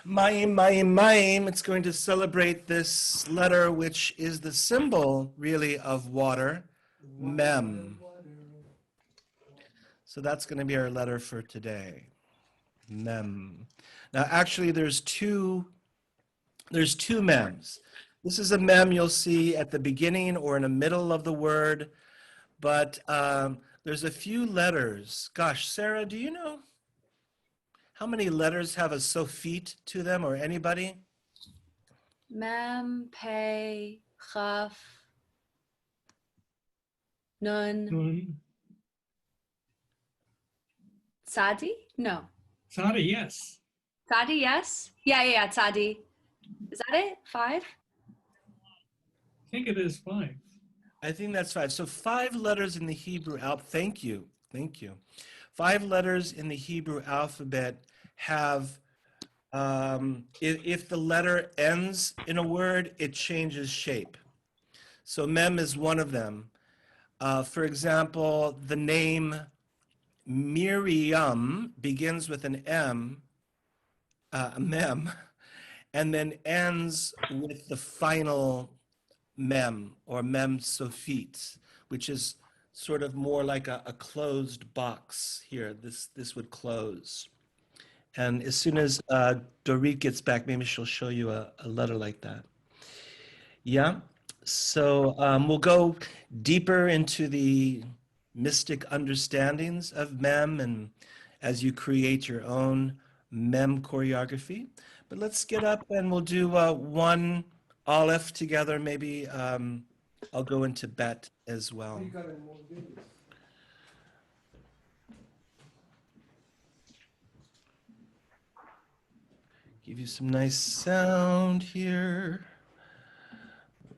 Mayim, mayim, mayim. It's going to celebrate this letter, which is the symbol, really, of water, mem. So that's going to be our letter for today, mem. Now, actually, there's two mems. This is a mem you'll see at the beginning or in the middle of the word, but there's a few letters. Gosh, Sarah, do you know how many letters have a sofit to them, or anybody? Mem, Pei, Chaf, Nun, Nun. Tzadi? No. Tzadi, yes. Tzadi, yes? Yeah, Tzadi. Is that it? 5? I think it is 5. I think that's 5. So 5 letters in the Hebrew alphabet. Thank you. 5 letters in the Hebrew alphabet have, if the letter ends in a word, it changes shape. So mem is one of them. For example, the name Miriam begins with an M, mem, and then ends with the final mem, or mem sofit, which is sort of more like a closed box here. This would close. And as soon as Dorit gets back, maybe she'll show you a letter like that. Yeah, so we'll go deeper into the mystic understandings of mem and as you create your own mem choreography. But let's get up and we'll do one Aleph together. Maybe I'll go into bet as well. Give you some nice sound here.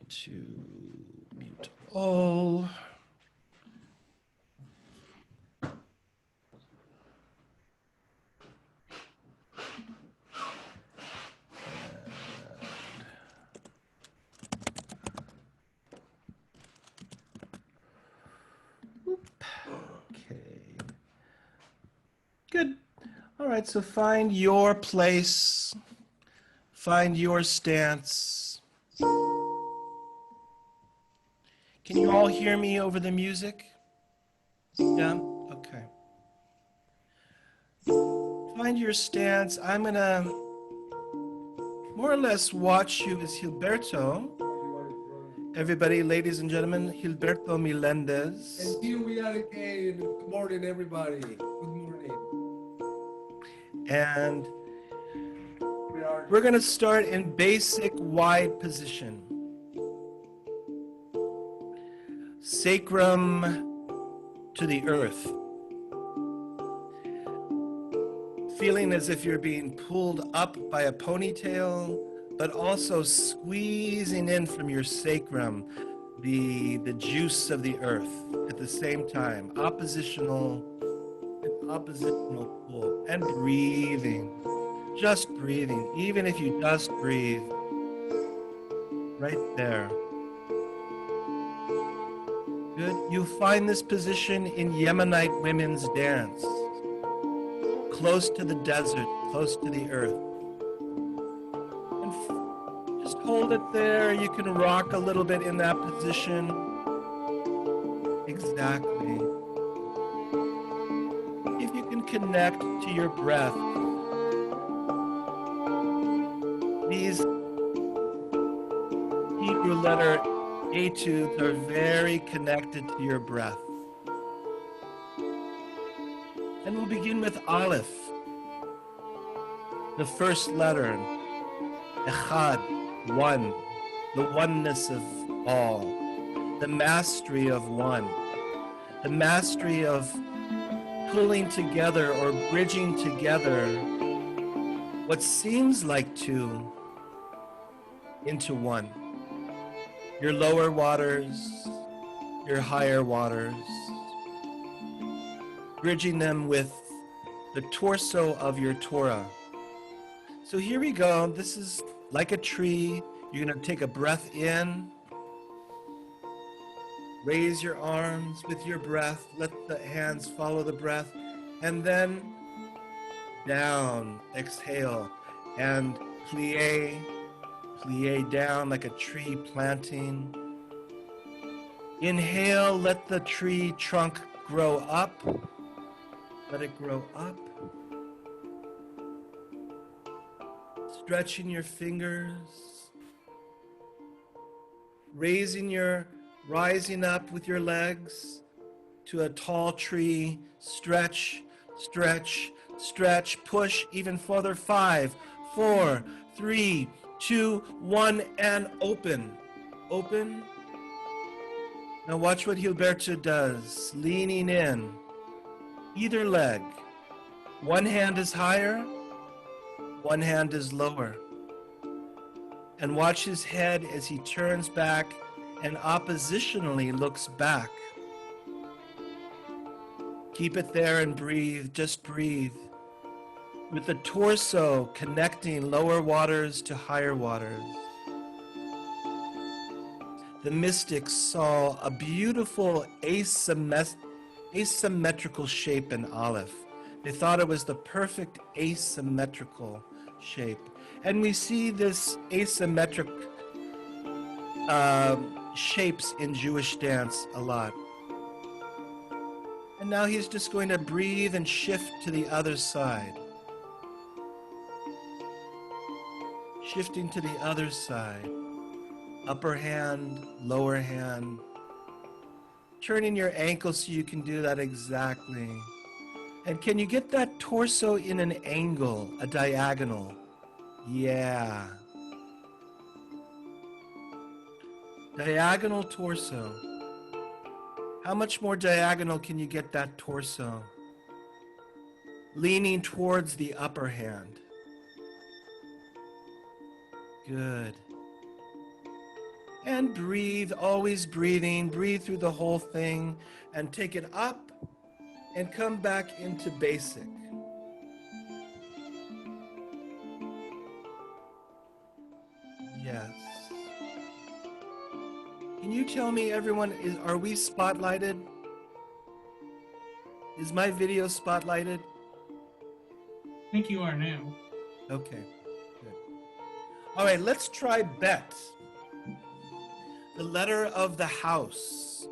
To mute all. Okay. Good. All right, so find your place, find your stance. Can you all hear me over the music? Yeah? Okay. Find your stance. I'm going to more or less watch you as Gilberto. Everybody, ladies and gentlemen, Gilberto Melendez. And here we are again. Good morning, everybody. Good morning. And we're going to start in basic wide position. Sacrum to the earth. Feeling as if you're being pulled up by a ponytail, but also squeezing in from your sacrum the juice of the earth at the same time. Oppositional pull. And breathing. Just breathing. Even if you just breathe. Right there. Good. You find this position in Yemenite women's dance. Close to the desert, close to the earth. And just hold it there. You can rock a little bit in that position. Exactly. If you can connect to your breath. These Hebrew letter etudes are very connected to your breath. And we'll begin with Aleph, the first letter, Echad, one, the oneness of all, the mastery of one, the mastery of pulling together or bridging together what seems like two into one. Your lower waters, your higher waters, bridging them with the torso of your Torah. So here we go. This is like a tree. You're going to take a breath in. Raise your arms with your breath. Let the hands follow the breath. And then down. Exhale. and plie, plie down like a tree planting. Inhale, let the tree trunk grow up. Let it grow up. Stretching your fingers. Rising up with your legs to a tall tree. Stretch, stretch, stretch. Push even further. 5, 4, 3, 2, 1, and open. Open. Now watch what Gilberto does. Leaning in. Either leg. One hand is higher, one hand is lower. And watch his head as he turns back and oppositionally looks back. Keep it there and breathe, just breathe. With the torso connecting lower waters to higher waters. The mystics saw a beautiful asymmetrical shape in Aleph. They thought it was the perfect asymmetrical shape. And we see this asymmetric shapes in Jewish dance a lot. And now he's just going to breathe and shift to the other side. Shifting to the other side. Upper hand, lower hand. Turning your ankle so you can do that exactly. And can you get that torso in an angle, a diagonal? Yeah. Diagonal torso. How much more diagonal can you get that torso? Leaning towards the upper hand. Good. And breathe, always breathing. Breathe through the whole thing and take it up and come back into basic. Yes. Can you tell me, everyone, are we spotlighted? Is my video spotlighted? I think you are now. Okay, good. All right, let's try bet. The letter of the house,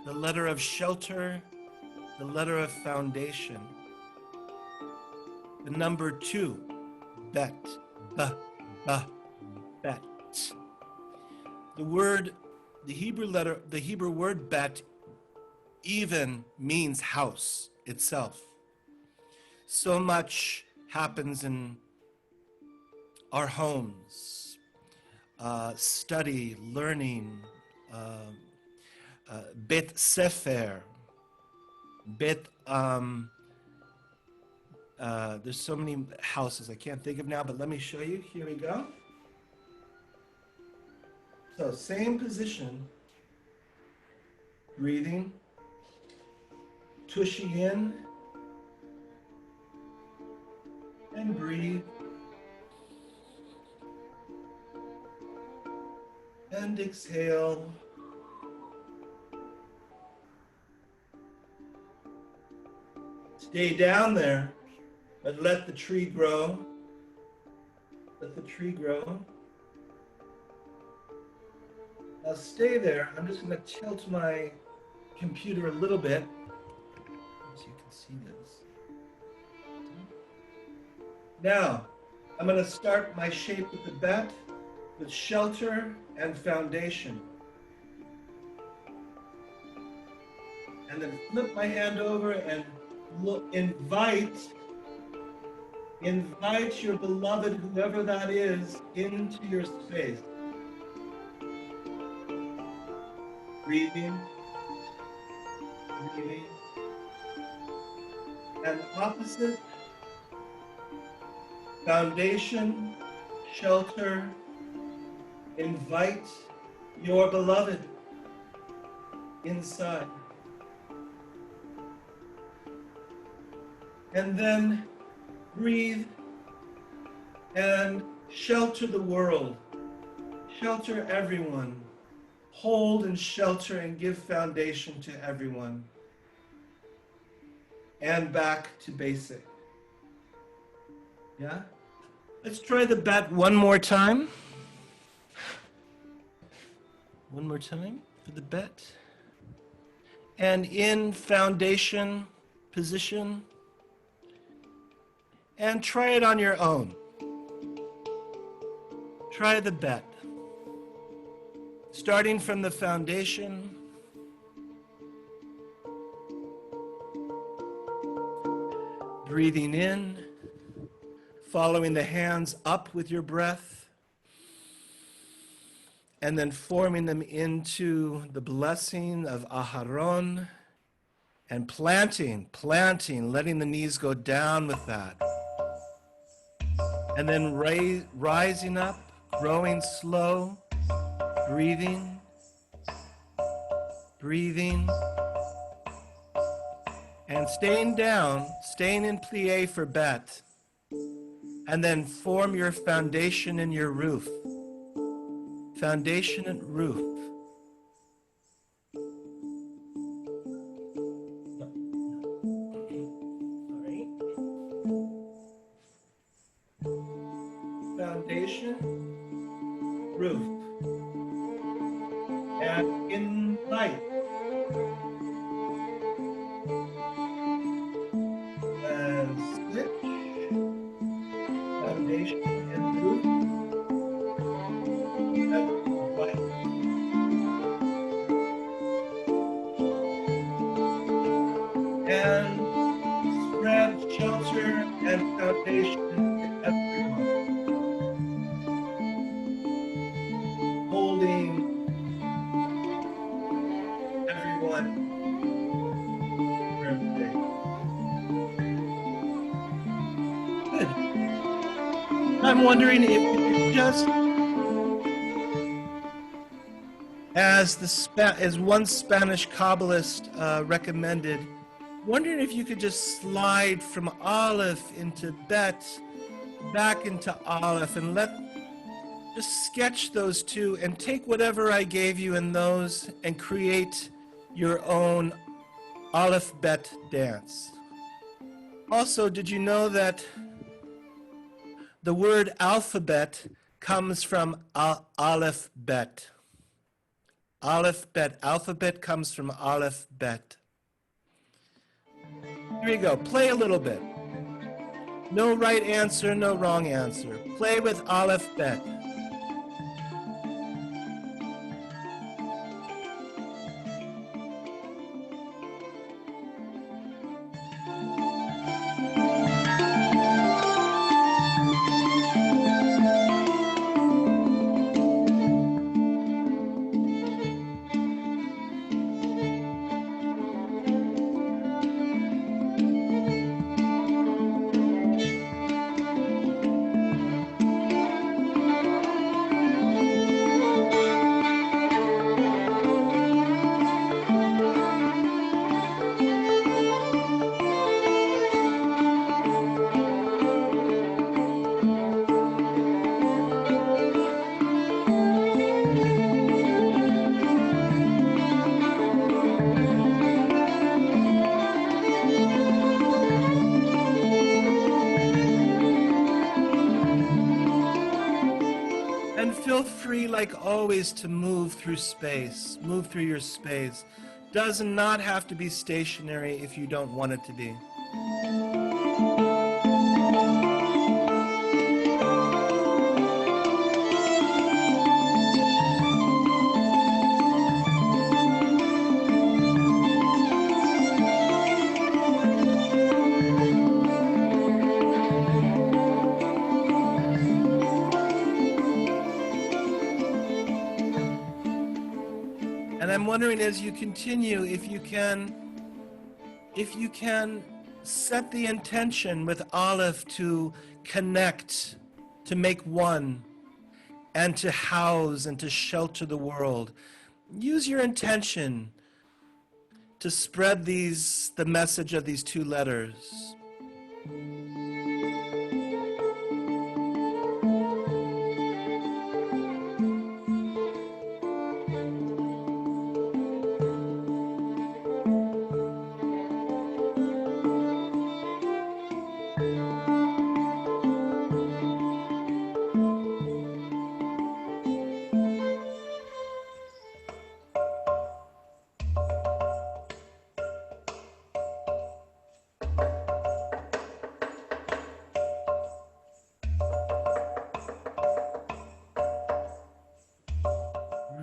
the letter of shelter, the letter of foundation. The number 2, bet, bet. The Hebrew word bet even means house itself. So much happens in our homes, study, learning, bet sefer, there's so many houses I can't think of now, but let me show you. Here we go. So same position, breathing, tushy in, and breathe, and exhale. Stay down there, but let the tree grow. Let the tree grow. Now stay there. I'm just going to tilt my computer a little bit so you can see this. Now, I'm going to start my shape with the bet, with shelter and foundation. And then flip my hand over and invite your beloved, whoever that is, into your space. Breathing, breathing. And opposite, foundation, shelter, invite your beloved inside. And then breathe and shelter the world, shelter everyone. Hold and shelter and give foundation to everyone. And back to basic. Yeah? Let's try the bet one more time. One more time for the bet. And in foundation position. And try it on your own. Try the bet. Starting from the foundation. Breathing in. Following the hands up with your breath. And then forming them into the blessing of Aharon. And planting, letting the knees go down with that. And then rising up, growing slow, breathing, and staying down, staying in plie for bet. And then form your foundation and your roof. Foundation and roof. Foundation, roof, and in light, and switch, foundation and roof, and light, and spread shelter and foundation to everyone. Holding everyone birthday. Good. I'm wondering if you could just, as one Spanish Kabbalist recommended, wondering if you could just slide from Aleph into Bet, back into Aleph, and just sketch those two and take whatever I gave you in those and create your own Aleph Bet dance. Also, did you know that the word alphabet comes from Aleph Bet? Aleph Bet. Alphabet comes from Aleph Bet. Here you go. Play a little bit. No right answer, no wrong answer. Play with Aleph Bet. And feel free, like always, to move through space, move through your space. Does not have to be stationary if you don't want it to be. And I'm wondering, as you continue, if you can set the intention with Aleph to connect, to make one, and to house and to shelter the world. Use your intention to spread the message of these two letters.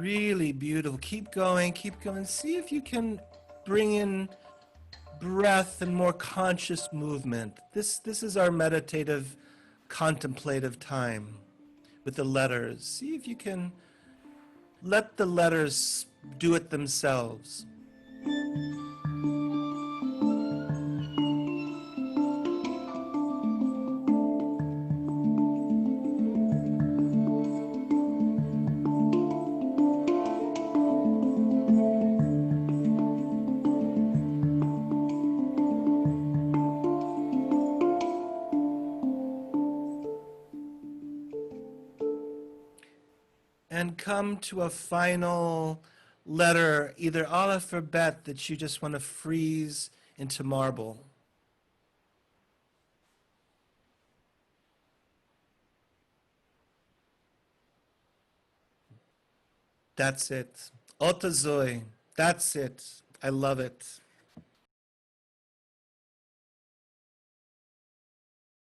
Really beautiful. Keep going, keep going. See if you can bring in breath and more conscious movement. This is our meditative, contemplative time with the letters. See if you can let the letters do it themselves. And come to a final letter, either Aleph or Bet, that you just want to freeze into marble. That's it. Otazoi. That's it. I love it.